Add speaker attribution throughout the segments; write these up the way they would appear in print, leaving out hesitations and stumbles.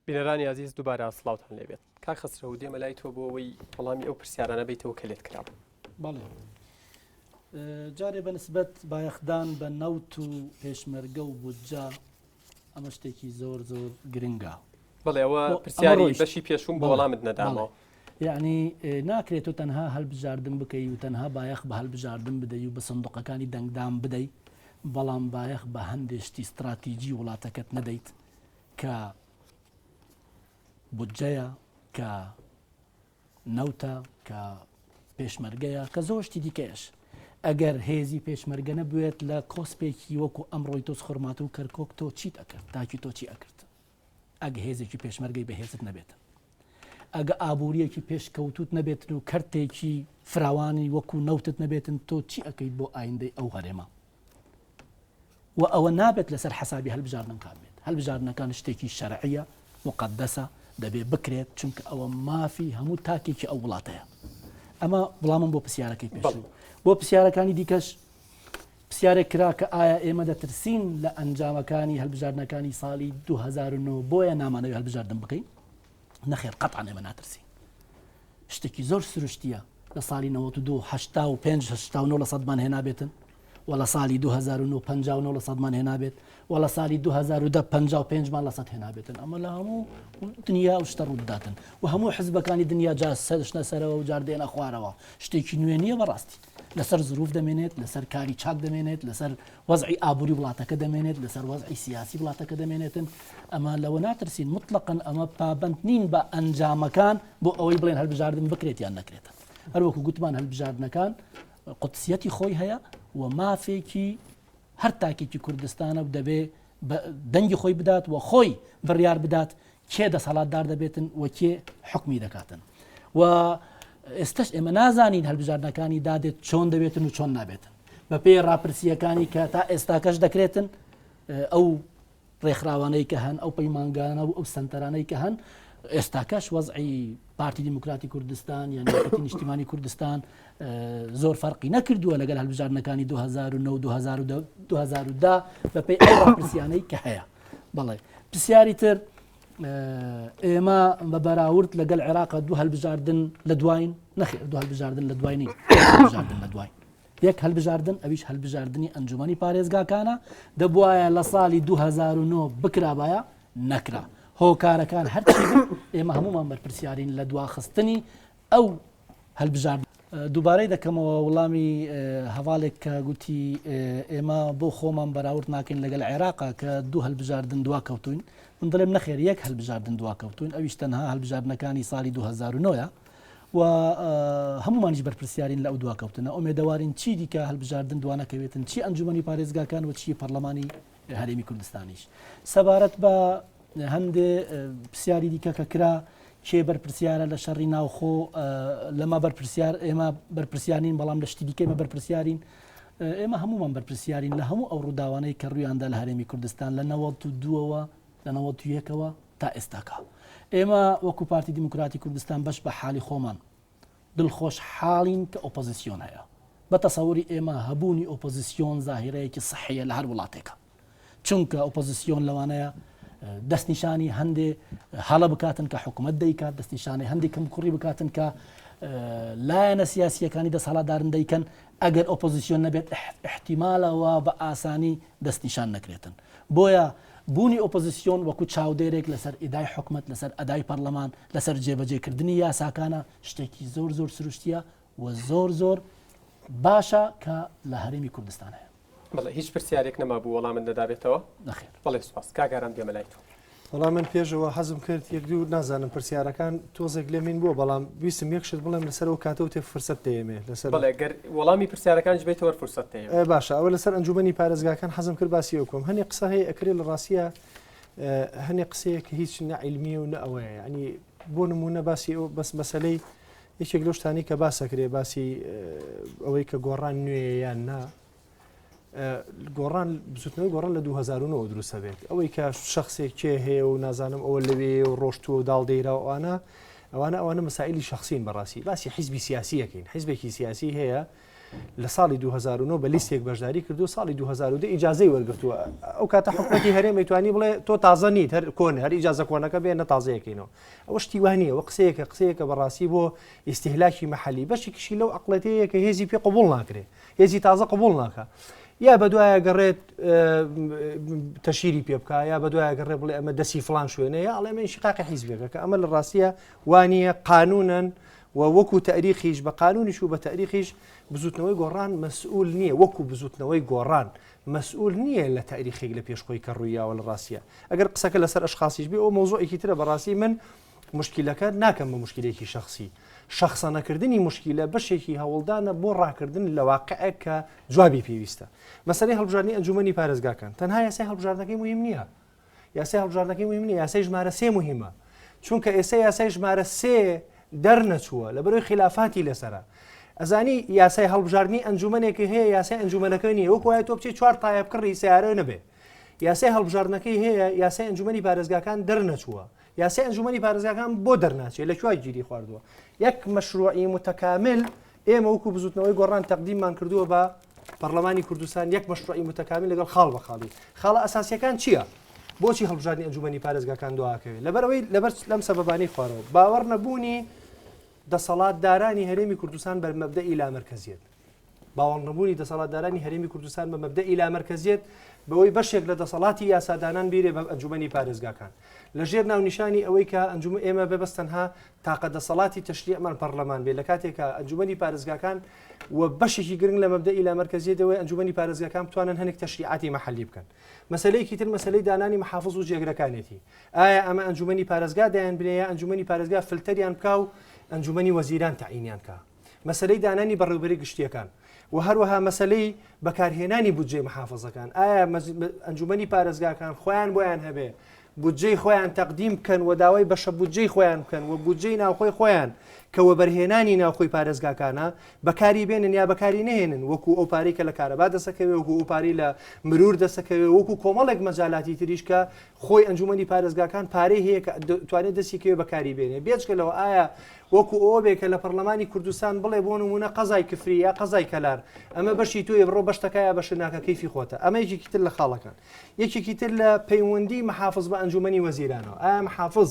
Speaker 1: بینەرانی عزیز دووبارە سڵاوتان لێبێت کاک خەسرەوە دێمە لای تۆ بۆ ئەوەی وەڵامی ئەو پرسیارانە بیتەوە کە لێت کراوە.
Speaker 2: بەڵێ جارێ بەنسبەت بایەخدان بە نەوت و پێشمەرگە و بودجا ئەمە شتێکی زۆر زۆر گرنگە.
Speaker 1: بەڵێ ئەوە پرسیاری بەشی پێشوم بە وەڵامت نەدامەوە.
Speaker 2: یعنی ناکرێت و تەنها هەڵبژاردن بکەی و تەنها بایەخ بە هەڵبژاردن بدەی و بە سندوقەکانی دەنگدام بدەی، بەڵام بایەخ بە هەندێشتی استراتیژی وڵاتەکەت نەدەیت کە بودجەیە، کە نەوتە، کە پێشمەرگەیە، کە زۆشتی دیکەش. ئەگەر هێزی پێشمەرگە نەبوێت لە کۆسپێکی وەکو ئەمڕۆی تۆ سخڕمات و کەرکۆک تۆ چیت ئەکرد، تاکی تۆ چی ئەکرد ئەگە هێزێکی پێشمەرگەی بەهێزت نەبێت، ئەگە ئابوووریەکی پێشکەوتوت نەبێتن و کەرتێکی فراوانی وەکو نەوتت نەبێتن تۆ چی ئەەکەیت بۆ ئایندەی ئەو هەرێمە. و ئەوە نابێت لەسەر حەسابی هەڵبژاردنەکان بێت. هەڵبژاردنەکان شتێکی شەرعیە مقدسە، دەبێ بکرێت چونکە ئەوە مافی هەموو تاکێکی ئەو وڵاتەیە. ئەمە وڵامم بۆ پرسیارەکەی پێش. بۆ پرسیارەکانی دیکەش پرسیارێک کرا کە ئایا ئێمە دەترسین لە ئەنجامەکانی هەڵبژاردنەکانی ساڵی 2009 بۆیە نامانەوێت هەڵبژاردن بکەین؟ نەخێر، قەتعان ئێمە ناترسین. شتێکی زۆر سروشتیە لە ساڵی 92 85 لە سەدمان هێنابێتن، و لە ساڵی 2009 59 لە سەدمان هێنابێت، و لە ساڵی 2010 55مان لە سەد هێنابێتن. ئەمە لە هەموو دنیا و شتە ڕوودادن و هەموو حزبەکانی دنیا جا سەرشنە سەرەوە و جاردێنە خوارەوە. شتێکی نوێ نییە بەڕاستی. لەسەر زروف دەمێنێت، لەسەر کاری چاک دەمێنێت، لەسەر وەزعی ئابووری وڵاتەکە دەمێنێت، لەسەر وەزعی سیاسی وڵاتەکە دەمێنێتن. ئەمە لەوە ناترسین، مطلقاً ئەمە پابەند نین بە ئەنجامەکان بۆ ئەوەی بڵێن هەڵبژاردن بکرێت یان نەکرێتە. هەروەکو گوتمان هەڵبژاردنەکان قودسیەتی خۆی هەیە و مافێکی هەر تاکێکی کوردستانە و دەبێ دەنگی خۆی بدات و خۆی بڕیار بدات کێ دەسەڵاتدار دەبێتن و کێ حکمی دەکاتن. و ئێستش ئێمە نازانین هەڵبژاردنەکانی دادێت چۆن دەبێتن و چۆن نابێتن. بە پێی ڕاپرسیەکانی کە تا ئێستاکەش دەکرێتن، ئەو ڕێکخراوانەی کە هەن، ئەو پەیمانگانە و ئەو سنتەرانەی کە هەن، ئێستاکەش وەزعی پارتی دیموکراتی کوردستان یان یەکێتی نیشتیمانی کوردستان زۆر فەرقی نەکردووە لەگەڵ هەڵبژاردنەکانی 2009 2010 بە پێی ئەو ڕاپرسیانەی کە هەیە. بەڵێ پرسیاری تر ئێمە بە بەراورد لەگەڵ عێراقا دوو هەڵبژاردن لە دوایین، نەخێر دوو هەڵبژاردن لە دوای نین، هەڵبژاردن لە دوای. یەک هەڵبژاردن ئەویش هەڵبژاردننی ئەنجومەنی پارێزگاکانە دەبوایە لە ساڵی 2009 بکرابایە نەکرا. هۆکارەکان هەرچی ئێمە هەمومان بەرپرسیارین لە دواخستنی ئەو هەڵبژاردن. دووبارەی دەکەمەوە وەڵامی هەواڵێک کە گوتی ئێمە بۆ خۆمان بەراورد ناکەین لەگەڵ عێراقا کە دوو هەڵبژاردن دواکەوتوین. من دەڵێم نەخێر، یەک هەڵبژاردن دواکەوتوین، ئەویش تەنها هەڵبژاردنەکانی ساڵی 2009 و هەمومانیش بەرپرسیارین لە ئەو دواکەوتنە. ئومێدەوارین چی دیکە هەڵبژاردن دوانەکەوێتن، چی ئەنجومەنی پارێزگاکان و چی پەرلەمانی هەرێمی کوردستانیش. سەبارەت بە هەندێ پرسیاری دیکە کە کرا کێ بەرپرسیارە لە شەڕی ناوخۆ، لەمە بەرپرسیار ئێمە بەرپرسیارین، بەڵام لە شتی دیکەمە بەرپرسیارین. ئێمە هەمومان بەرپرسیارین لە هەموو ئەو ڕووداوانەی کە ڕوویاندا لە هەرێمی کوردستان لە 92ەوە لە 91ەوە تا ئێستاکە. ئێمە وەکو پارتی دیموکراتی کوردستان بەش بە حالی خۆمان دڵخۆش حاڵین کە ئۆپۆزیسیۆن هەیە. بە تەسەووری ئێمە هەبوونی ئۆپۆزیسیۆن زاهیرەیەکی سەحیە لە هەر وڵاتێکە، چونکە ئۆپۆزیسیۆن لەوانەیە دەستنیشانی هەندێ هەڵە بکاتن کە حکوومەت دەیکات، دەستنیشانی هەندێک کەم کوڕی بکاتن کە لایەنە سیاسیەکانی دەسەڵاتدارن دەیکەن. ئەگەر ئۆپۆزیسیۆن نەبێت احتیمالەوە بە ئاسانی دەستنیشان نەکرێتن. بۆیە بوونی ئۆپۆزیسیۆن وەکو چاودێرێک لەسەر ئیدای حکوومەت، لەسەر ئەدای پەرلەمان، لەسەر جێبەجێکردنی یاساکانە شتێکی زۆر زۆر سروشتیە و زۆر زۆر باشە کە لە هەرێمی کوردستان هەیە.
Speaker 1: بەڵێ هیچ پرسیارێک نەما بوو وەڵامت دەدابێتەوە؟
Speaker 2: نەخێر.
Speaker 1: بەڵێ سوپاس. کاگەران دێمە لای تۆ.
Speaker 3: وەڵام من پێشەوە حەزم کرد یەک دوو نازانم پرسیارەکان تۆزێک لە من بووە، بەڵام ویستم یەکشت بڵێم لەسەر ئەو کاتەوە تێ فرسەت دەیەمێ لەسەر.
Speaker 1: بەڵێ گەر وەڵامی پرسیارەکانش بێتەوە فرسەت دەیەمێ.
Speaker 3: باشە، ئەوە لەسەر ئەنجومەنی پارێزگاکان حەزم کرد باسی ئەو کۆم. هەنێ قسە هەیە ئەکرێ لە ڕاستیە، هەنێ قسەیە کە هیچ نەعیلمیە و نەئەوەیە. یعنی بۆ نمونە باسی ئەو بەس مەسەلەی یەکێک لەو شتانی کە باسەکرێ باسی ئەوەی کە گۆڕان نوێ یان نا، گۆڕان بزوتنەوەی گۆڕان لە 2009 دروستە بێت. ئەوەی کە شخصێک کێ هەیە و نازانم ئەوە لەوێ و ڕۆشتووە و داڵدەیرا و ئەوانە مەسائلی شخصین بەڕاستی. باسی حیزبی سیاسیەکەین. حیزبێکی سیاسی هەیە لە ساڵی 2009 بە لیستێک بەشداری کردو ساڵی 2010 ئیجازەی وەرگرتووە ئەو کاتە حکوومەتی هەرێمی توانی بڵێ تۆ تازە نیت هەر کۆن هەر ئیجازە کۆنەکە بێنە تازەیەکەینەوە ئەوە شتی وانە وە قسەیەکە بەڕاستی بۆ ئیستیهلاکی مەحەلی بەشێکیشی لەو عقڵەتەیە کە هێزی پێ قبول ناکرێت هێزی تازە قبول ناکە یا بە دوایە گەڕێت تەشیری پێ بکە یا بە دوایە گەڕێ بڵێ ئەمە دەسی فلان شوێنەیە ئەڵێ ئەمە شقاقی حیزبێکە کە ئەمە لە ڕاستیە وانە قانونن وەکو تاریخیش بە قانونیش و بە تاریخیش بزوتنەوەی گۆڕان مەسئول نییە وەکو بزوتنەوەی گۆڕان مەسئول نییە لە تاریخێک لە پێشخۆی کە ڕوویاوە لە ڕاستیە ئەگەر قسەکە لەسەر ئەشخاصیش بێ ئەو مۆزۆعێکی ترە بەڕاستی من مشکلەکە ناکەم بە مشکلێکی شخصی شخصە نەکردنی مشکلە بەشێکی هەوڵدانە بۆ ڕاکردن لە واقعەک کە جوابی پێویستە مەسەلەی هەڵبژاردننی ئەنجومەنی پارێزگاکان تەنها یاسای هەڵبژاردنەکەی مهم نییە یاسای هەڵبژاردنەکەی مهم نییە یاسای ژمارە 3 مهمە چونکە ئێستا یاسای ژمارە 3 دەرنەچووە لە بەرەوەی خلافاتی لەسرە ئەزانی یاسای هەڵبژاردننی ئەنجومەنێکی هەیە یاسای ئەنجومەنەکە نیە وەکو وایە تۆ بچێت 4 تایەبکڕی سیارە نەبێ یاسای هەڵبژاردنەکەی هەیە یاسای ئەنجومەنی پارێزگاکان دەرنەچووە یاسای ئەنجومەنی پارێزگاکان بۆ دەرناچێت لە کوای گیری خواردووە یەک مەشروعی متەکامل ئێمە وەکو بزوتنەوەی گۆڕان تەقدیممان کردووە بە پەرلەمانی کوردستان یەک مەشروعی متەکامل لەگەڵ خاڵ بە خاڵی خاڵە ئەساسیەکان چییە؟ بۆچی هەڵبژاردننی ئەنجومەنی پارێزگاکان دواکەوێت لەبەرەوەی لەبەر لەم سەبەبانەی خوارەوە باوەڕ نەبوونی دەسەڵاتدارانی هەرێمی کوردستان بە مەبدەئی لامەرکەزیەت باوەڕ نەبوونی دەسەڵاتدارانی هەرێمی کوردستان بە مەبدەئی لامەرکەزیەت بەوەی بەشێک لە دەسەڵاتی یاسادانان بیرێ بە ئەنجومەنی پارێزگاکان لەژێر ناونیشانی ئەوەی کە ئەنجومە ئێمە بەبەستەنها تاقە دەسەڵاتی تەشریعمان پەرلەمان بێ لە کاتێکە ئەنجومەنی پارێزگاکان و بەشێکی گرنگ لە مەبدەئی لامەرکەزیەتەوەی ئەنجومەنی پارێزگاکان بتوانن هەنێک تەشریعاتی مەحەلی بکەن مەسەلەیەکی تر مەسەلەی دانانی محافظ و جێگرەکانێتی ئایا ئەمە ئەنجومەنی پارێزگا دایان بنێ یا ئەنجومەنی پارێزگا فلتەریان بکە و ئەنجومەنی وەزیران تعینیان کە مەسەلەی دانانی بەڕێوەبەری گشتیەکان و هەروەها مەسەلەی بەکارهێنانی بودجێ محافظەکان ئایا ئەنجومەنی پارێزگاکان خۆیان بۆیان هەبێ بودجەی خۆیان تەقدیم بکەن و داوای بەشە بودجەی خۆیان بکەن و بودجەی ناوخۆی خۆیان کە وەبەرهێنانی ناوخۆی پارێزگاکانە بەکاری بێنن یا بەکاری نهێنن وەکو ئەو پارەی کە لە کارەبا دەسەکەوێ وەکو ئەو پارەی لە مرور دەسەکەوێ وەکو کۆمەڵێک مەجالاتی تریش کە خۆی ئەنجومەنی پارێزگاکان پارەی هەیە کە توانێت دەستیکەوێ بەکاری بێنێ بێجگەلەوە ئایا وەکو ئەوە بێ کە لە پەرلەمانی کوردستان بڵێ بۆ نمونە قەزای کفری یا قەزای کەلار ئەمە بەشی توی بڕۆ بەشتەکە یا بەش ناکە کەیفی خۆتە ئەمە یەکێکی تر لە خاڵەکان یەکێکی تر لە پەیوەندی محافظ بە ئەنجومەنی وەزیرانەوە ئایا محافظ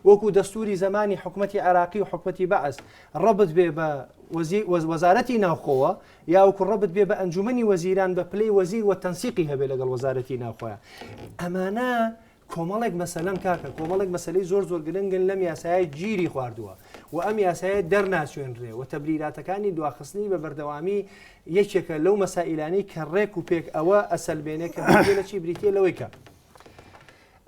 Speaker 3: وەکو دەستوری زمانی حکوومەتی عراقی و حکوومەتی بەعس ڕەبت بێ بە وەزارەتی ناوخۆوە یا وەکو ڕەبت بێ بە ئەنجومەنی وەزیران بە پلەی وەزیر و تەنسیقی هەبێ لەگەڵ وەزارەتی ناوخۆیە ئەمانە کۆمەڵێک مەسەلەن کاکە کۆمەڵێک مەسلەی زۆر گرنگن لەم یاسایە گیری خواردووە و ئەم یاسایە دەرناچوێنرێ و تەبلیغاتەکانی دواخستنی بە بەردەوامی یەکێکە لەو مەسائلانەی کە ڕێک و پێک ئەوە ئەسەلبێنێ کە لە چی بریتە لەوەی کە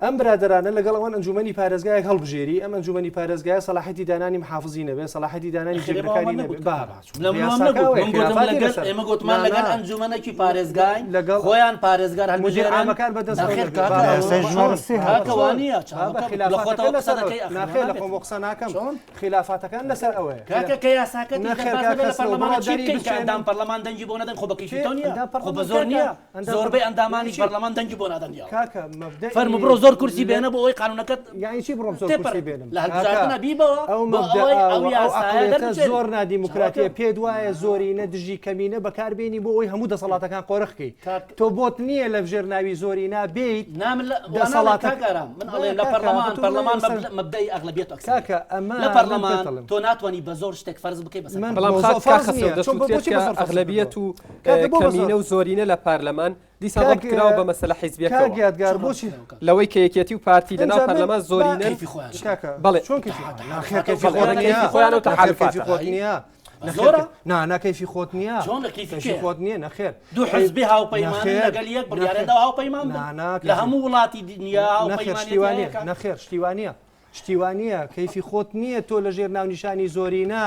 Speaker 3: ئەم برادرانە لەگەڵ ئەوان ئەنجومەنی پارێزگایەک هەڵبژێری ئەم ئەنجومەنی پارێزگایە سەلاحەتی دانانی محافظی نەبێ سەلاحەتی دانانی جێگرەکانی نەبێ
Speaker 2: ئێمە گوتمان لەگەڵ ئەنجومەنێکی پارێزگای خۆیان پارێزگار
Speaker 3: هەلمجێرامەکان
Speaker 2: بەدەستکەوانە
Speaker 3: ناخێر لە خۆم قسە ناکەم خلافاتەکان لەسەر ئەوەیە
Speaker 2: کاکە کە یاساکە ئەندام پەرلەمان دەنگی بۆ نەدەن خۆ بە کەیفی تۆ نیە خۆ بە زۆر نییە زۆربەی ئەندامانی پەرلەمان دەنگی بۆ نادەن فەرمو بڕۆ زۆر کورسی بێنە بۆ ئەوەی قانونەکەت
Speaker 3: یعنی چی بڕۆم زۆر کورسی بێنم
Speaker 2: لە هەڵبژاردنە بیبەوە
Speaker 3: زۆر نادیموکراتیە پێ دوایە زۆرینە دژی کەمینە بەکاربێنی بۆ ئەوی هەموو دەسەڵاتەکان قۆرەخکەی تۆ بۆت نییە لە ژێر ناوی زۆرینا بیت
Speaker 2: دەسەڵاتەکەرم من ئەڵێ لە پەرلەمان مەبدەی ئەغلبیەت
Speaker 3: کاکە ئەمە
Speaker 2: لە پەرلەمان تۆ ناتوانانی بە زۆر شتێک فەرز بکەی بەسەر
Speaker 1: ئەغلبیەت و کەمینە و زۆرینە لە پارلەمان دیسان کراوە بە مەسەلە حیزبیەکە
Speaker 3: یادگار بۆچی
Speaker 1: لەوەی کە یەکێتی و پارتی لەناو پەرلەمان زۆرینە بەڵێ
Speaker 3: چۆن
Speaker 1: خۆیان و تەحالفات
Speaker 3: زۆرە ناکەیفی خۆت نییە خۆت نییە نەخێر
Speaker 2: دوو حزبی هاوپەیمان لەگەڵ یەک بڕیارەدا هاوپەیمان لە هەموو وڵاتی دنیا
Speaker 3: نەخێر شتیوانە کەیفی خۆت نییە تۆ لە ژێر ناونیشانی زۆرینە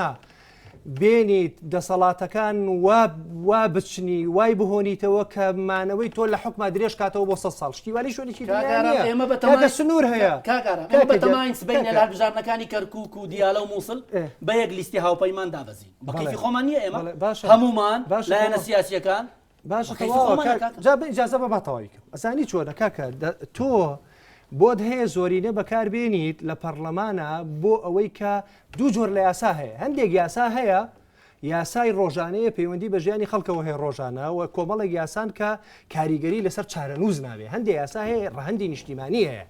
Speaker 3: بێنیت دەسەڵاتەکان وا بچنی وای بهۆنیتەوە کە مانەوەی تۆ لە حکومە درێژ کاتەوە بۆ 100 ساڵ شتیوانی شوێنێکی
Speaker 2: ئێمە
Speaker 3: سنوور هەیە
Speaker 2: بەتەماین سبەینە لە هەڵبژاردنەکانی کەرکووک و دیالە و مووسڵ بە یەک لیستی هاوپەیمان دابەزین بە کەیفی خۆمان نییە ئێمە هەمومان لایەنە سیاسیەکان
Speaker 3: باش ئیجازە بە باتەوایکە ئەزانی چۆنە کاکە تۆ بۆت هەیە زۆرینە بەکاربێنیت لە پەرلەمانە بۆ ئەوەی کە دوو جۆر لە یاسا هەیە هەندێک یاسا هەیە یاسای ڕۆژانەیە پەیوەندی بە ژیانی خەڵکەوە هەیە ڕۆژانە و کۆمەڵێک یاسان کە کاریگەری لەسەر چارەنووز نابێ هەندێک یاسا هەیە ڕەهەندی نیشتیمانی هەیە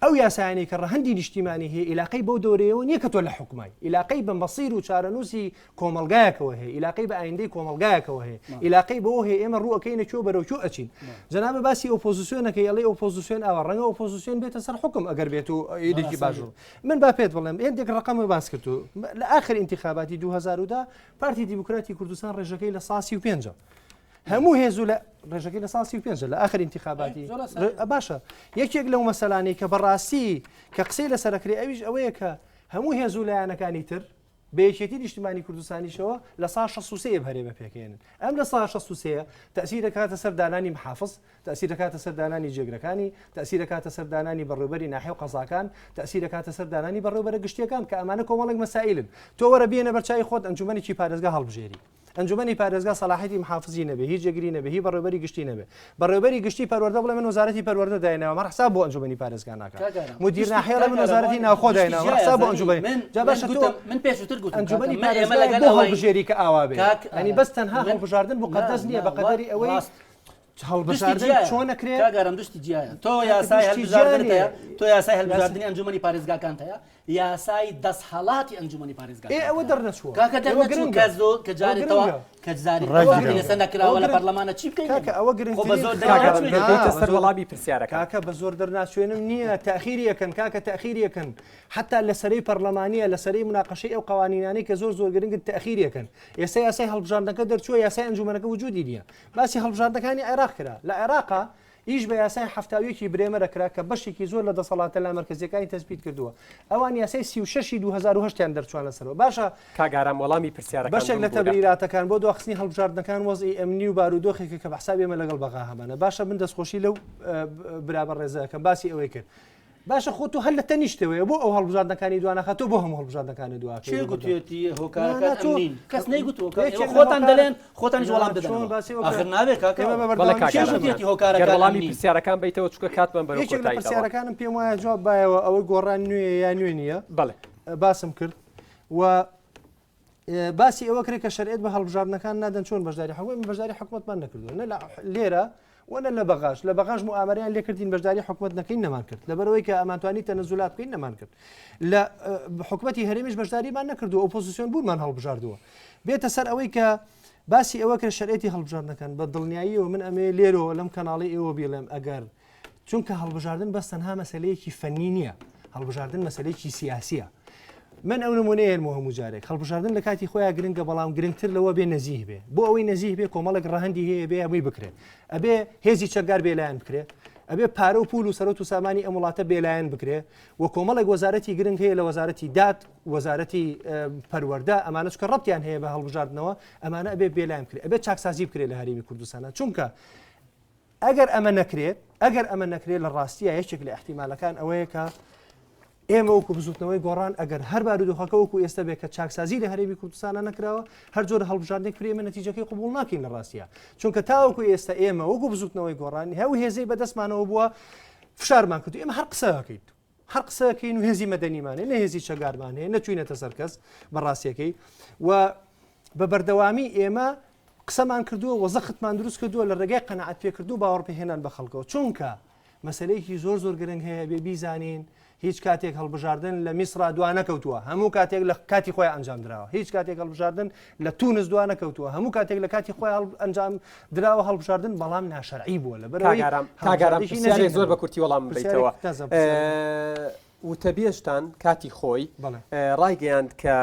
Speaker 3: ئەو یاسایانی کە ڕەهەندی نیشتیمانی هەیە عیلاقەی بەو دەورەیەوە نییە کە تۆ لە حکومای عیلاقەی بە مەسیر و چارەنووسی کۆمەلگایەکەوە هەیە عیلاقەی بە ئایندەی کۆمەلگایەکەوە هەیە عیلاقەی بەوە هەیە ئێمە ڕووەکەینەکوێ بەرەوچوو ئەچین جەنابە باسی ئۆپۆزیسیۆنەکە ئەڵێ ئۆپۆزیسیۆن ئەوە ڕەنگە ئۆپۆزیسیۆن بێتە سەر حکم ئەگەر بێت و ئیدێکی باشوو من با پێت بڵێم هێندێک ڕقەمە باس کرد و لە ئاخر انتخاباتی 2010 پارتی دیموکراتی کوردستان ڕێژەکەی لە 135 هەموو هێزوو لە ڕێژەکەی لە 135 لە ئاخر انتخاباتی باشە یەکێک لەو مەسەلانەی کە بەڕاستی کە قسەی لە سەرکرێ ئەویش ئەوەیە کە هەموو هێزوو لایەنەکانی تر بەیەکێتی نیشتیمانی کوردستانیشەوە لە 163 هەرێمە پێکێنن ئەم لە 163 تەسیر دەکاتە سەر دانانی محافظ تەسیر دەکاتە سەر دانانی جێگرەکانی تەسیر دەکاتە سەر دانانی بەڕێوەبەری ناحیە و قەزاکان تەسیر دەکاتە سەر دانانی بەڕێوەبەرە گشتیەکان کە ئەمانە کۆمەڵێک مەسائلن تۆ وەرە بێنە بەرچای خۆت ئەنجومەنێکی پارێزگا هەڵبژێری ئەنجومەنی پارێزگا سەلاحەتی محافزی نەبێ هیچ جێگیری نەبێ هی بەڕێوەبەری گشتی نەبێ بەڕێوەبەری گشتی پەروەردە بڵێ من وەزارەتی پەروەردە داینەوە مە حساب بۆ ئەنجومەنی پارێزگا ناکات مدیر ناحیە من وەزارەتی ناوخۆ داینەوە مە حساب بۆ ئەنجومەنی جا باشە تۆ
Speaker 2: من پێشووتر گوتم
Speaker 3: ئەنجومەنی پارێزگا بۆ هەڵبژێری کە ئاوا بێ ئەنی بەس تەنها هەڵبژاردن مقدەس نییە بە قەدەری ئەوەی هەڵبژاردن چۆن نەکرێت
Speaker 2: کاگەرم دوشتی جیایە تۆ یاسای هەڵبژاردنەیە تۆ یاسای هەڵبژاردننی ئەنجومەنی پارێزگاکان هەیە یاسای دەستهەڵاتی ئەنجومەنی پارێزگا
Speaker 3: ئەوە دەرنەچووە
Speaker 2: کاکە دەرنەچوو کە زۆر کە جارێتەوە کە جاری لەسەر نەکراوە لە پەرلەمانە چی بکەین
Speaker 3: کاکە ئەوە
Speaker 1: گرنگترین سەر وەڵامی پرسیارەکە
Speaker 3: کاکە بە زۆر دەرناچوێنم نییە تاخیری یەکەن کاکە تاخیری یەکەن حتا لە سەرەی پەرلەمانیە لە سەرەی مناقەشەی ئەو قوانینانەی کە زۆر گرنگن تاخیر یەکەن ئێستا یاسای هەڵبژاردنەکە دەرچووە یاسای ئەنجومەنەکە وجودی نییە باسی هەڵبژاردنەکانی عێراق کرا لە عێراقا ئیش بە یاسای هەفتاویەکی برێمەرەکرا کە بەشێکی زۆر لە دەسەڵاتە لا مەرکەزیەکانی تەسبیت کردووە ئەوان یاسای 36 2010 دەرچوان لەسەرەوە باشە
Speaker 1: کاگارام وەڵامی پرسیارەکە
Speaker 3: بەشێک لە تەبلیغاتەکان بۆ دواخستنی هەڵبژاردنەکان وەزئی ئەمنی و بارودۆخێکە کە بە حساب ئێمە لەگەڵ بەغا هەمانە باشە من دەستخۆشی لەو برابەر ڕێزەکەم باسی ئەوەی کرد باشە خۆت و هەل لە تەنیشتەوەیە بۆ ئەو هەڵبژاردنەکانی دوانەکە تۆ بۆ هەموو هەڵبژاردنەکانی دوا
Speaker 2: چێ گوتوێتی هۆکارەکان ئەمنین کەس نەیگوتوە خۆتان دەڵێن خۆتان وەڵام دەدەن ئاخر نابێت کاکەێتی هۆکارەکە
Speaker 1: وەڵامی پرسیارەکان بیتەوە چکە کاتمان بەرەو
Speaker 3: یەکێک لە پرسیارەکانم پێم وایە جواب بایەوە ئەوەی گۆڕان نوێ یا نوێ نییە
Speaker 1: بەڵێ
Speaker 3: باسم کرد و باسی ئەوە کرێت کە شەرعێت بە هەڵبژاردنەکان نادەن چۆن بەشداری حکومت بەشداری حکومەتمان نەکردووە نە لێرە وەنە لە بەغاش لە بەغاش موامەریان لێ کردین بەشداری حکومت نەکەین نەمان کرد لەبەرەوەی کە ئەمانتوانی تەنەزولات بکەین نەمان کرد لە حکومەتی هەرێمیش بەشداریمان نەکردو ئۆپۆزیسیۆن بوونمان هەڵبژاردووە بێتە سەر ئەوەی کە باسی ئەوە کرد شەرعێتی هەڵبژاردنەکان بە دڵنیاییەوە من ئەمێ لێرەوە لەم کەناڵی ئێوە بێڵێم ئەگەر چونکە هەڵبژاردن بەس تەنها مەسەلەیەکی فەنی نییە هەڵبژاردن مەسەلەیەکی سیاسیە من ئەو نمونەیە هەموو جارێک هەڵبژاردن لە کاتی خۆیان گرنگە بەڵام گرنگتر لەوە بێ نەزیه بێ بۆ ئەوەی نەزیه بێ کۆمەڵێک ڕەهەندی هەیە بێ ئەمەی بکرێت ئەبێ هێزی چەکدار بێلایەن بکرێت ئەبێ پارە و پول و سەرۆت و سامانی ئەم وڵاتە بێلایەن بکرێت و کۆمەڵێک وەزارەتی گرنگ هەیە لە وەزارەتی داد وەزارەتی پەروەردە ئەمانە چکە ڕەبتیان هەیە بە هەڵبژاردنەوە ئەمانە ئەبێ بێلایەن بکرێت ئەبێ چاکسازی بکرێت لە هەرێمی کوردستانە چونکە ئەگەر ئەمە نەکرێت لە ڕاستیە یەکێک لە احتیمالەکان ئەوەیە کە ئێمە وەکو بزوتنەوەی گۆڕان ئەگەر هەر بارودۆخەکە وەکو ئێستا بێت کە چاکسازی لە هەرێمی کوردستانە نەکراوە هەر جۆرە هەڵبژاردنێک فرێمە نەتیجەکەی قبول ناکەین لە ڕاستیە چونکە تاوەکو ئێستا ئێمە وەکو بزوتنەوەی گۆڕانی هەو هێزەی بەدەستمانەوە بووە فشارمان کردو ئێمە هەر قسەکەیت هەر قسەکەین و هێزی مەدەنیمانێ نە هێزی چەگارمان هەیە نەچوینەتە سەر کەس بەڕاستیەکەی و بە بەردەوامی ئێمە قسەمان کردووە وەزەختمان دروست کردووە لە ڕێگای قەنەعەت پێکردو باوەڕ پێهێنان بە خەڵکەوە چونکە مەسەلەیەکی زۆر گرنگ هەیە بێ بیزانین هیچ کاتێک هەڵبژاردن لە میسرا دوان نەکەوتووە هەموو کاتێک لە کاتی خۆی ئەنجام درراوە هیچ کاتێک هەڵبژاردن لە تونس دوان نەکەوتووە هەموو کاتێک لە کاتی خۆی ئەنجام درراوە هەڵبژاردن بەڵام ناشەرعی بووە لە
Speaker 1: کاگارام زۆر بە کورتی وەڵام بیتەوە وتەبێژتان کاتی خۆی ڕایگەیاند کە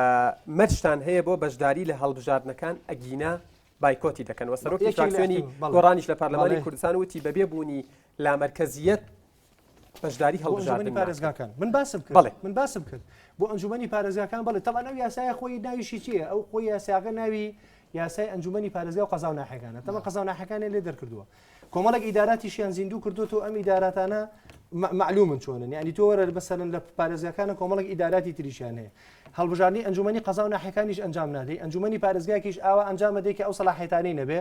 Speaker 1: مەرجتان هەیە بۆ بەشداری لە هەڵبژاردنەکان ئەگینا بایکۆتی دەکەن و سەرۆکی فراکسیۆنی گۆڕانیش لە پارلەمانی کوردستان وتی بەبێ بوونی لامەرکەزیەت بەشداری هەڵبژاردننی
Speaker 3: پارێزگاکان من باسم کرد بۆ ئەنجومەنی پارێزگاکان بڵێ تەڵان ئەو یاسایە خۆی ناویشی چییە ئەو خۆی یاساگە ناوی یاسای ئەنجومەنی پارێزگا و قەزا و ناحەکانە تەمە قەزا و ناحەکانە لێ دەرکردووە کۆمەڵێک ئیداراتیشیان زیندوو کردووە و ئەم ئیداراتانە معلومن چۆنن یعنی تۆ وەرە بەسەرن لە پارێزگاکانە کۆمەڵێک ئیداراتی تریشیان هەیە هەڵبژاردننی ئەنجومەنی قەزا و ناحەکانیش ئەنجام نادەی ئەنجومەنی پارێزگاکیش ئاوا ئەنجام دەی کە ئەو سەلاحیەتانەی نەبێ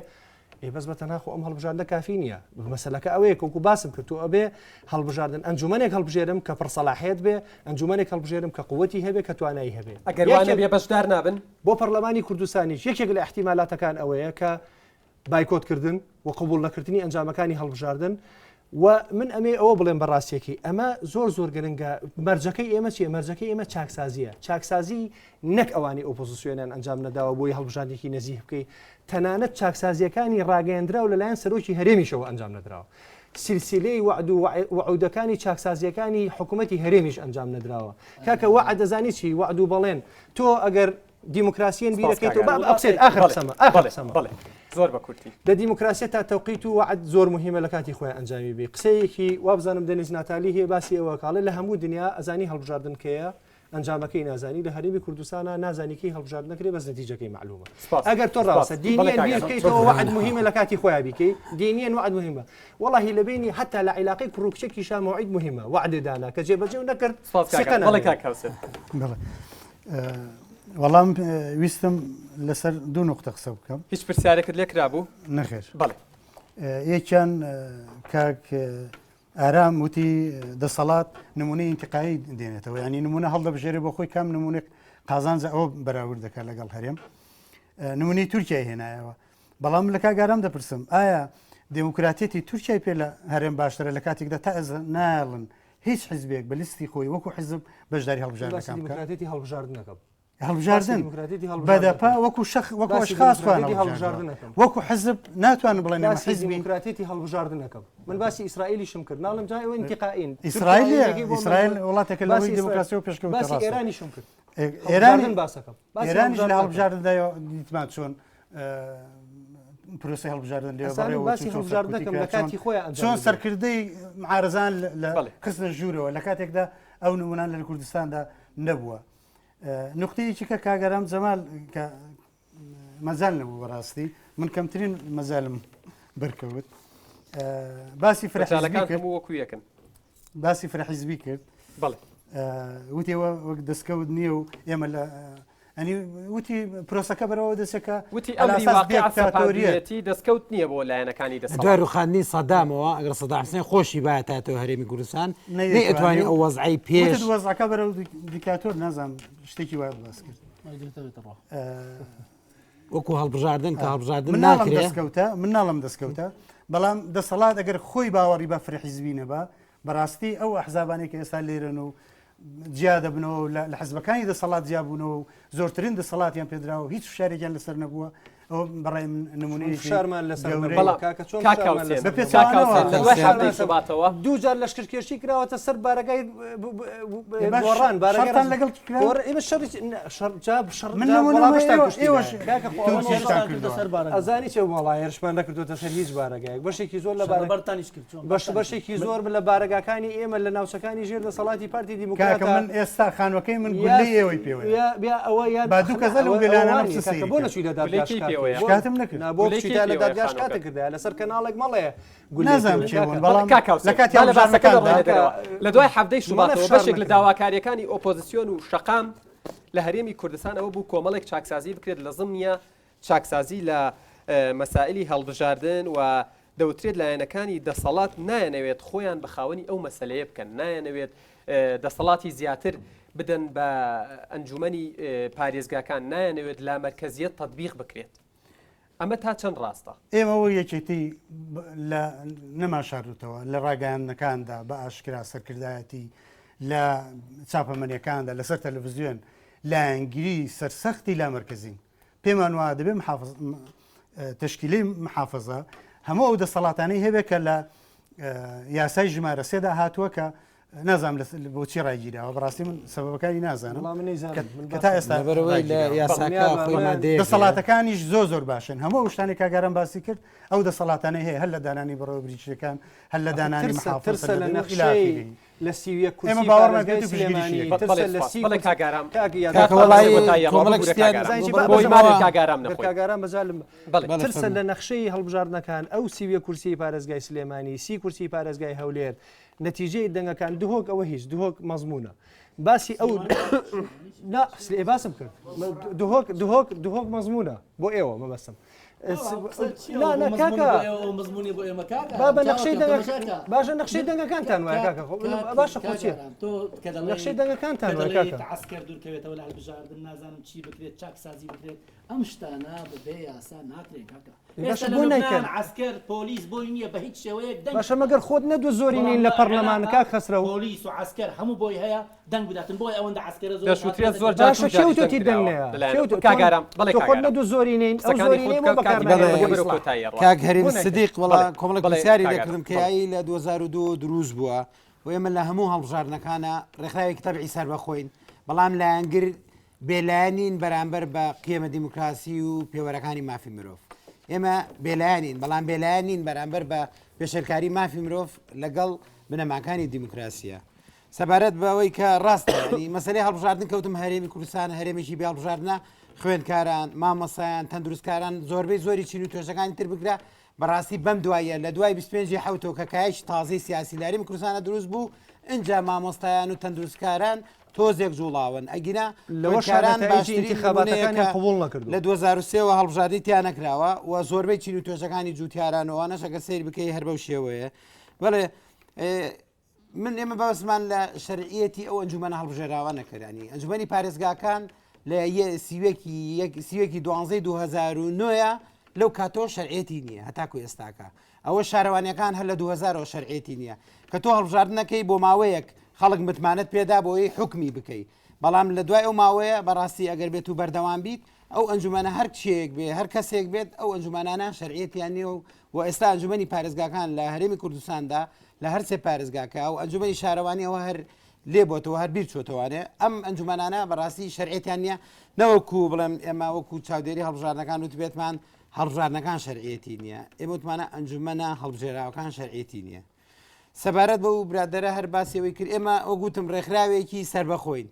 Speaker 3: بەس بە تەنها خۆ ئەم هەڵبژاردنە کافی نییە مەسەلەکە ئەوەیە کەوکو باسم کرد و ئەبێ هەڵبژاردن ئەنجومەنێک هەڵبژێرم کە پڕسەلاحێت بێ ئەنجومەنێک هەڵبژێرم کە قووەتی هەبێ کە توانایی هەبێ
Speaker 1: ئەگەر وانە بێ بەشدار نابن
Speaker 3: بۆ پەرلەمانی کوردستانیش یەکێک لە احتیمالاتەکان ئەوەیە کە بایکۆتکردن و قبول نەکردنی ئەنجامەکانی هەڵبژاردن و من ئەمێ ئەوە بڵێن بەڕاستیەکی ئەمە زۆر گرنگە مەرجەکەی ئێمە چیە مەرجەکەی ئێمە چاکسازیە چاکسازی نەک ئەوانی ئۆپۆزیسیۆنیان ئەنجام نەداوە بۆی هەڵبژاردنێکی نزیح بکەی تەنانەت چاکسازیەکانی ڕاگەیاندرا و لەلایەن سەرۆکی هەرێمیشەوە ئەنجام نەدراوە سلسلەی وعد و وعودەکانی چاکسازیەکانی حکوومەتی هەرێمیش ئەنجام نەدراوە کاکە وعد دەزانی چی وعد و بەڵێن تۆ ئەگەر دیموکراسیان بیرەکەیتەوە ئەپسێت آخر قسەمە
Speaker 1: زۆر بە کورتی
Speaker 3: لە دیموکراسی تا تەوقیت و وعد زۆر مهمە لە کاتی خۆیان ئەنجامی بێ قسەیەکی وابزانم دەنیز ناتالی هەیە باسی ئەوە کاڵێ لە هەموو دنیا ئەزانی هەڵبژاردن کەیە ئەنجامەکەی نازانی لە هەرێمی کوردستانە نازانیکەی هەڵبژاردن نەکرێ بەس نەتیجەکەی معلومە ئەگەر تۆ ڕاستە دینیان بیرکەیتەوە وعد مهمە لە کاتی خۆیان بیکەی دینیان وعد مهمە والله لە بینی حتا لە عیلاقی کوڕکچێکیشا موعید مهمە وعد دانا کە جێبەجێ نەکرد
Speaker 1: بەڵێ کاکاوسێت
Speaker 4: وەڵام ویستم لەسەر دوو نقطە قسە بکەم
Speaker 1: هیچ پرسیارێکت لێ کرابوو
Speaker 4: نەخێر
Speaker 1: بەڵێ
Speaker 4: یەکیان کاک ئارام وتی دەسەڵات نمونەی ئینتقایی دێنێتەوە ینی نمونە هەڵدەبژێرێ بۆ خۆی کام نمونێک قازانجە ئەوە بەراورد دەکات لەگەڵ هەرێم نمونەی تورکیای هێنایەوە بەڵام لە کاگارام دەپرسم ئایا دموکراتێتی تورکیای پێ لە هەرێم باشترە لە کاتێکدا تا ئەز ناڵن هیچ حیزبێک بە لیستی خۆی وەکو حیزب بەشداری هەڵبژاردنەکان
Speaker 3: دیموکراتێتی هەڵبژاردنەکە
Speaker 4: هەڵبژاردن بەدەپا وەکو وەکو ئەشخاصوان وەکو حزب ناتوانن بڵێن
Speaker 3: حزب دیموکراتێتی هەڵبژاردنەکەم من باسی ئیسرائیلیشم کرد ناڵم جای ئەوە انتقائین
Speaker 4: ئیسرائیل وڵاتێکە لەوەی دموکراسی و پێشکەوت
Speaker 3: باسی ئێرانیشم کرد
Speaker 4: ئێرانی
Speaker 3: باسەکەم
Speaker 4: ئێرانیش لە هەڵبژاردندا دیتمان چۆن پرۆسی هەڵبژاردن
Speaker 3: هەڵبژاردنەکەم لە کاتی خۆیان
Speaker 4: چۆن سەرکردەی معارزان لە قسە ژوورەوە لە کاتێکدا ئەو نمونان لە کوردستاندا نەبووە نقطەیەکی کە کاگەرام جەمال کە مەزال نەبوو بەڕاستی من کەمترین مەزالم بەرکەوت باسی فرەحیزبی کرد
Speaker 1: وەکو یەکن
Speaker 4: باسی فرەحیزبی کرد
Speaker 1: بەڵێ
Speaker 4: وتیەوە وەک دەستکەوت نییە و ئێمە لە ئەنی وتی پرۆسەکە بەرەوە دەسەکە
Speaker 1: وتی ئەمری واقعیەتی دەستکەوت نییە بۆ لایەنەکانی دەسەڵات
Speaker 5: دوای ڕوخاندنی سەدامەوە ئەگەر سەدام حوسێن خۆشی باە تاتەوە هەرێمی کوردستان نەیەتوانی ئەو وەزعی پێش
Speaker 4: وەزعەکە بەرەو دیکاتۆر نازانم شتێکی وای باس کرد
Speaker 5: وەکو هەڵبژاردن کە هەڵبژاردن
Speaker 4: دەستکەوتە من ناڵم دەستکەوتە بەڵام دەسەڵات ئەگەر خۆی باوەڕی بە فرەحیزبی نەبە بەڕاستی ئەو ئەحزابانێک ئێستا لێرن و جیا دەبنەوە لە حزبەکانی دەسەڵات جیابوونەوە و زۆرترین دەسەڵاتیان پێدراوە هیچ شارێکیان لەسەر نەبووە ئەو بەڕای نمونەی
Speaker 3: شارمان لەسەر دووجار لەشکرکێشی کراوەتە سەر بارەگای گۆڕان بارەگەیان لەگەڵ ئەزانی چێ وڵای هێرشمان نەکردوتە سەر هیچ بارەگایەک بەشێکی زۆر لە بارەبەرتانیش کرد بەشێکی زۆر لە بارەگاکانی ئێمە لە ناوچەکانی ژێر دەسەڵاتی پارتی دیموکرات
Speaker 4: من ئێستا خانوەکەی من گولی ئێوەی پێوە
Speaker 3: ئەوە یان
Speaker 4: با دوو کەسە لە وێلانە
Speaker 3: بۆ نەچووی لە
Speaker 4: شکاتم نەکرد
Speaker 3: بۆ بچیتا لە دادگاش کاتە کردە لەسەر کەناڵێک مەڵەیە
Speaker 4: نازانم چێبوون بەڵام
Speaker 1: لە کاتی لە دوای هەفتەی شوباتەوە بەشێک لە داواکاریەکانی ئۆپۆزیسیۆن و شەقام لە هەرێمی کوردستان ئەوە بوو کۆمەڵێک چاکسازی بکرێت لەزم نییە چاکسازی لە مەسائلی هەڵبژاردن و دەوترێت لایەنەکانی دەسەڵات نایەنەوێت خۆیان بە خاوەنی ئەو مەسەلەیە بکەن نایەنەوێت دەسەڵاتی زیاتر بدەن بە ئەنجومەنی پارێزگاکان نایەنەوێت لا مەرکەزیەت تەطبیق بکرێت ئەمە تا چەند ڕاستە
Speaker 4: ئێمەوە یەکێتی لە نەماشاردوتەوە لە ڕاگەیانەکاندا بە ئاشکرا سەرکردایەتی لە چاپەمەنیەکاندا لەسەر تەلەڤیزیۆن لایەنگیری سەرسەختی لا مەرکەزین پێمان وایە دەبێت تشکیلی محافظە هەموو ئەو دەسەڵاتانەی هەبێت کە لە یاسای ژمارە سێدا هاتووە کە نازانم بۆچی ڕایگیراوە بەڕاستی من سەبەکانی نازانم کە تا ئێستا دەسەڵاتەکانیش زۆر باشن هەموو شتانی کاگەرم باسی کرد ئەو دەسەڵاتانەی هەیە هەر لە دانانی بەڕێوە بریچەکان هەر لە دانانی محافظە لە نەخشەی
Speaker 3: لە سیویە کورسی
Speaker 4: ئێمە باوەڕمان پێێت سلێمانی
Speaker 3: کاگارام بەزالم ترسە لە نەخشەی هەڵبژاردنەکان ئەو سیویە کورسی پارێزگای سلێمانی سی کورسی پارێزگای هەولێر نەتیجەی دەنگەکان دهۆک ئەوە هیچ دهۆک مەزمونە باسی ئەو باسم کرد دهۆک مەزمونە بۆ ئێوە مەبەستم لا نكاكا
Speaker 2: مزمونی بۆ ئێمە کاکە
Speaker 3: بابە نەخشەی باشە نەخشەی دەنگەکانتان وایە کاکە باشە خۆچیە نەخشەی دەنگەکانتان وایە کاکە
Speaker 2: عسکەر دوورکەوێتەوە لە هەڵبژاردن نازانم چی بکرێت چاک سازی بکرێت ئەم شتانە بەبێ یاسا ناکرێت کاکە
Speaker 3: باشە بۆ نایکەن
Speaker 2: عسکەر پۆلیس بۆی نییە بە هیچ شێوەیەک دەنگ
Speaker 3: باشە مەگەر خۆت نەدو زۆری نین لە پەرلەمان کاک خەسرە و
Speaker 2: پۆلیس و عسکەر هەموو بۆی هەیە دەنگ بداتن بۆی ئەوەندە عسکەرە
Speaker 1: دەشوترێت زۆر
Speaker 3: باشە شێوتۆتی دەنگ
Speaker 1: کاگارم بڵێ
Speaker 3: خۆت نەدو زۆری نین ئەو زۆری نین بۆ بەکار
Speaker 5: کاک هەرێمی سدیق وڵا کۆمەڵک پرسیاری لێکردم کە یایی لە 2002 دروست بووە و ئێمە لە هەموو هەڵبژاردنەکانە ڕێکخراوێکی تەبعی سەر بەخۆین بەڵام لایەنگر بێلایەنین بەرامبەر بە قیمە دیموکراسی و پێوەرەکانی مافی مرۆڤ ئێمە بێلایەنین بەڵام بێلایەنین بەرامبەر بە پێشەرکاری مافی مرۆڤ لەگەڵ بنەماکانی دیموکراسیە سەبارەت بەوەی کە ڕاستنی مەسلەی هەڵبژاردن کەوتم هەرێمی کوردستان هەرێمێکی بێ هەڵبژاردنە خوێندکاران مامۆسایان تەندروستکاران زۆربەی زۆری چین و توێژەکانی تر بگرە بەڕاستی بەم دوایە لە دوای 25 حوتەوە کە کایش تازەی سیاسی لاریم کوردستانە دروست بوو اینجا مامۆستایان و تەندروستکاران تۆزێک جوڵاون ئەگینا
Speaker 3: لەوەشاران باشی خەباتەکانی قبول نەکردو
Speaker 5: لە 2023 هەڵبژاردی تیان نەکراوە و زۆربەی چین و توێژەکانی جوتیارانەوە نەشەکە سیر بکەی هەر بەو شێوەیە بەڵێ من ئێمە بەوەسمان لە شەرعیەتی ئەو ئەنجومەنە هەڵبژێراوە نەکردانی ئەنجومەنی پارێزگاکان لە سیوێکی 2009 لەو کاتۆ شەرعێتی نییە هەتاکو ئێستاکە ئەوە شارەوانیەکان هەر لە 2000 شەرعێتی نییە کە تۆ هەڵبژاردنەکەی بۆ ماوەیەک خەڵک متمانەت پێدا بۆی حکمی بکەیت بەڵام لە دوای ئەو ماوەیە بەڕاستی ئەگەر بێت و بەردەوام بیت ئەو ئەنجومەنە هەر کشێک بێ هەر کەسێک بێت ئەو ئەنجومەنانە شەرعێتیان نیە و ئێستا ئەنجومەنی پارێزگاکان لە هەرێمی کوردستاندا لە هەر سێ پارێزگاکە و ئەنجومەنی شارەوانی ئەوە هەر لێ بۆتەوە هەر بیر چۆتەوانێ ئەم ئەنجومەنانە بەڕاستی شەرعێتیان نییە نەوەکو بڵێم ئێمە وەکو چاودێری هەڵبژاردنەکان وتبێتمان هەڵبژاردنەکان شەرعێتی نییە ئێمە وتمانە ئەنجومەنە هەڵبژێراوەکان شەرعێتی نییە سەبارەت بە و برادەرە هەر باسیەوەی کرد ئێمە ئەوگوتم ڕێکخراوێکی سربەخۆین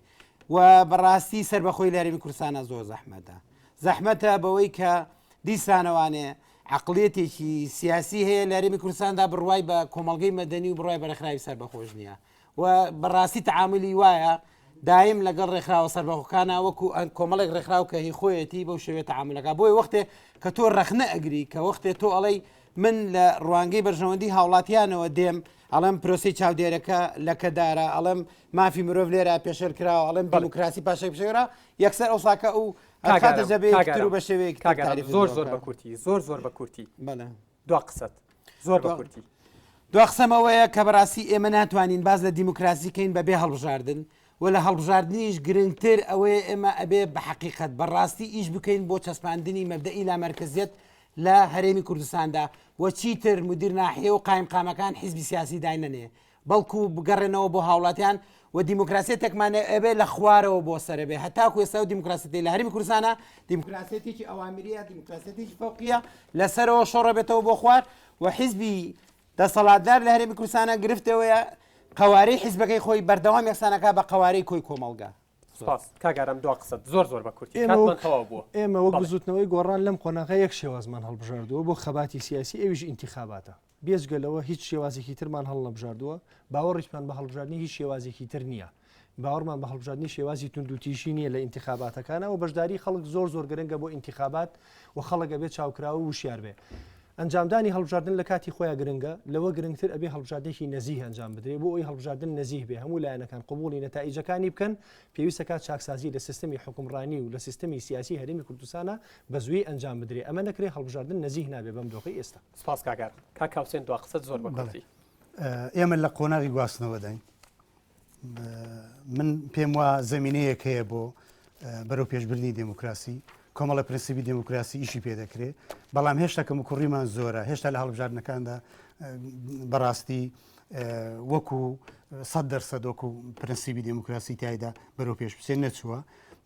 Speaker 5: و بەڕاستی سربەخۆی لە هەرێمی کوردستانە زۆر زەحمەتە بەوەی کە دیسانەوانێ عقلێتێکی سیاسی هەیە لە هەرێمی کوردستاندا بڕوای بە کۆمەڵگەی مەدەنی و بڕوای بە ڕێکخراوی سربەخۆش نییە و بەڕاستی تعاملی وایە دایم لەگەڵ ڕێکخراوە سربەخۆکانە وەکو کۆمەڵێک ڕێکخراو کە هی خۆیەتی بەو شێوێت تعاملەکە بۆی وەختێ کە تۆ ڕەخنە ئەگری کە وەختێ تۆ ئەڵەی من لە ڕوانگەی بەرژەوەندی هاوڵاتیانەوە دێم ئەڵم پرۆسی چاودێرەکە لە کەدارە ئەڵم مافی مرۆڤ لێرە پێشەر کراوە ئەڵم دیموکراسی پاشەی پێشێرە یەکسەر ئەو ساکە و دەبێت بە شێوەیەک
Speaker 1: زۆر بە کورتی زۆر بە کورتی دو قسەت زۆر بە کورتی
Speaker 5: دو قسەمەوەیە کە بەڕاستی ئێمە ناتوانین باز لە دیموکراسیکەین بەبێ هەڵبژاردن و لە هەڵبژاردنیش گرنگتر ئەوەیە ئێمە ئەبێ بە حقیقەت بەڕاستی ئیش بکەین بۆ چەسپاندنی مەبدەئی لا مەرکزیەت لە هەرێمی کوردستاندا و چیتر مدیر ناحیە و قایمقامەکان حیزبی سیاسی داینەنێ بەڵکو بگەڕێنەوە بۆ هاوڵاتیان و دیموکراسیەتێکمانە ئەبێ لە خوارەوە بۆ سەرەبێ هەتاکو ئێستا و دیموکراسیەتی لە هەرێمی کوردستانە دیموکراسیەتێکی ئەوامیریە دیموکراسیەتێکی فەوقیە لەسەرەوە شۆڕەبێتەوە بۆ خوار و حیزبی دەسەڵاتدار لە هەرێمی کوردستانە گرفتەوەیە قوارەی حیزبەکەی خۆی بەردەوام یەکسانەکە بە قوارەی کۆی کۆمەڵگا
Speaker 1: کاگارم دو قسەت زۆر بە کورتی
Speaker 3: ئێمە وەک بزوتنەوەی گۆڕان لەم کۆناغا یەک شێوازمان هەڵبژاردووە بۆ خەباتی سیاسی ئەویش ئینتیخاباتە بێجگەلەوە هیچ شێوازێکی ترمان هەڵ نەبژاردووە باوەڕیشمان بە هەڵبژاردننی هیچ شێوازێکی تر نییە باوەڕمان بە هەڵبژاردننی شێوازی توندوتیشی نییە لە ئینتیخاباتەکانە و بەشداری خەڵک زۆر گرنگە بۆ ئینتیخابات و خەڵک ئەبێت چاوکراوە و وشیار بێ ئەنجامدانی هەڵبژاردن لە کاتی خۆیان گرنگە لەوە گرنگتر ئەبێ هەڵبژاردنێکی نەزیه ئەنجام بدرێت بۆ ئەوی هەڵبژاردن نەزیه بێ هەموو لایەنەکان قبولی نەتائیجەکانی بکەن پێویستە کات چاکسازی لە سیستەمی حکومڕانی و لە سیستەمی سیاسی هەرێمی کوردستانە بە زووی ئەنجام بدرێت ئەمە نەکرێ هەڵبژاردن نەزیه نابێ بەم دۆخی ئێستا
Speaker 1: سپاس کاگار کاکاوسێن دو قسەت زۆر بە کورتی
Speaker 4: ئێمە لە قۆناغی گواستنەوە دەین من پێم وە زەمینەیەک هەیە بۆ بەرەو پێشبردنی دموکراسی کۆمەڵە پرەنسیبی دموکراسی ئیشی پێ دەکرێت بەڵام هێشتا کەم و کوڕیمان زۆرە هێشتا لە هەڵبژاردنەکاندا بەڕاستی وەکو 100% وەکو پرەنسیبی دموکراسی تایدا بەرەو پێش بچێت نەچووە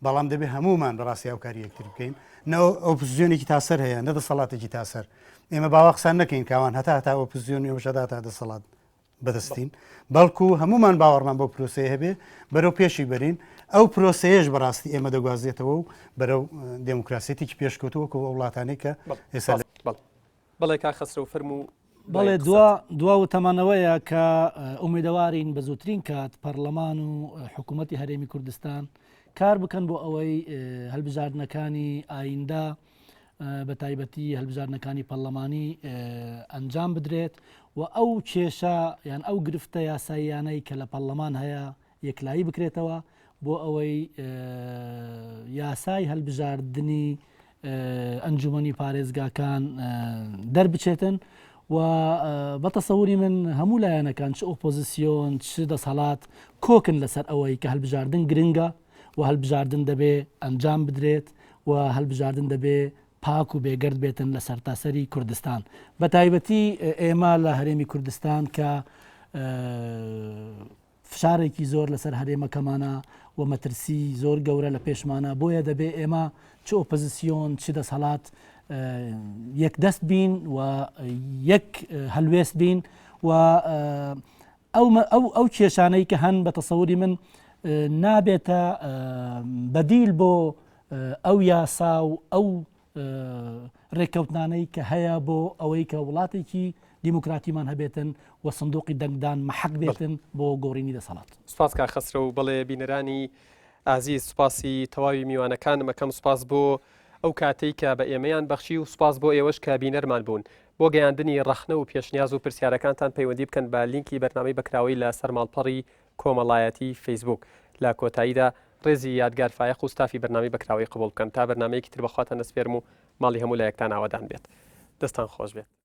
Speaker 4: بەڵام دەبێت هەمومان بەڕاستی هاوکاری یەکتر بکەین نەوە ئۆپۆزیۆنێکی تاسەر هەیە نە دەسەڵاتێکی تاسەر ئێمە باوە قسان نەکەین کاوان هەتا ئۆپۆزیۆنی ئەوشەدا تا دەسەڵات بەدەستین بەڵکو هەمومان باوەڕمان بۆ پرۆسەیە هەبێ بەرەو پێشی بەرین ئەو پرۆسەیەش بەڕاستی ئێمە دەگوازێتەوە و بەرەو دموکراسیەتێکی پێشکەوتووەکو وڵاتانەی کە ئێستا
Speaker 1: بەڵێ کا خەسرە و فەرموو
Speaker 2: بەڵێ دوا و تەمانەوەیە کە ئومێدەوارین بە زووترین کات پەرلەمان و حکوومەتی هەرێمی کوردستان کار بکەن بۆ ئەوەی هەڵبژاردنەکانی ئایندا بە تایبەتی هەڵبژارنەکانی پەرلەمانی ئەنجام بدرێت و ئەو کێشە یان ئەو گرفتە یاساییانەی کە لە پەرلەمان هەیە یەکلایی بکرێتەوە بۆ ئەوەی یاسای هەڵبژاردننی ئەنجومەنی پارێزگاکان دەربچێتن و بەتەسەوری من هەموو لایەنەکان چ ئۆپۆزیسیۆن چ دەسەڵات کۆکن لەسەر ئەوەی کە هەڵبژاردن گرنگە و هەڵبژاردن دەبێ ئەنجام بدرێت و هەڵبژاردن دەبێ پاک و بێگەرد بێتن لە سەرتاسەری کوردستان بە تایبەتی ئێمە لە هەرێمی کوردستان کە فشارێکی زۆر لەسەر هەرێمەکەمانە و مەترسی زۆر گەورە لە پێشمانە بۆیە دەبێ ئێمە چ ئۆپۆزیسیۆن چ دەسەڵات یەک دەست بین و یەک هەلوێست بین و ئەو کێشانەی کە هەن بە تەسەوری من نابێتە بەدیل بۆ ئەو یاسا و ئەو ڕێککەوتانەی کە هەیە بۆ ئەوەی کە وڵاتێکی دیموکراتیمان هەبێتن و سندوقی دەنگدان مەحەق بێتن بۆ گۆڕینی دەسەڵات.
Speaker 1: سوپاس کا خەسرە و بەڵێ بینەرانی ئازیز سوپاسی تەواوی میوانەکانم ئەەکەم سوپاس بۆ ئەو کاتەی کە بە ئێمەیان بەخشی و سوپاس بۆ ئێوەش کە بینەرمان بوون بۆ گەیاندنی ڕەخنە و پێشنیاز و پرسیارەکانتان پەیوەندی بکەن بە لینکی بەرنامەی بەکراوی لە سەرماڵپەڕی کۆمەڵایەتی فەیسبوک لە کۆتاییدا ڕێزی یادگار فایق و ستافی بەرنامەی بەکراوی قبول بکەن تا بەرنامەیەکی تر بەخواتان دەسپێرم و ماڵی هەموو لایەکتان ئاوادان بێت. دەستان خۆش بێت.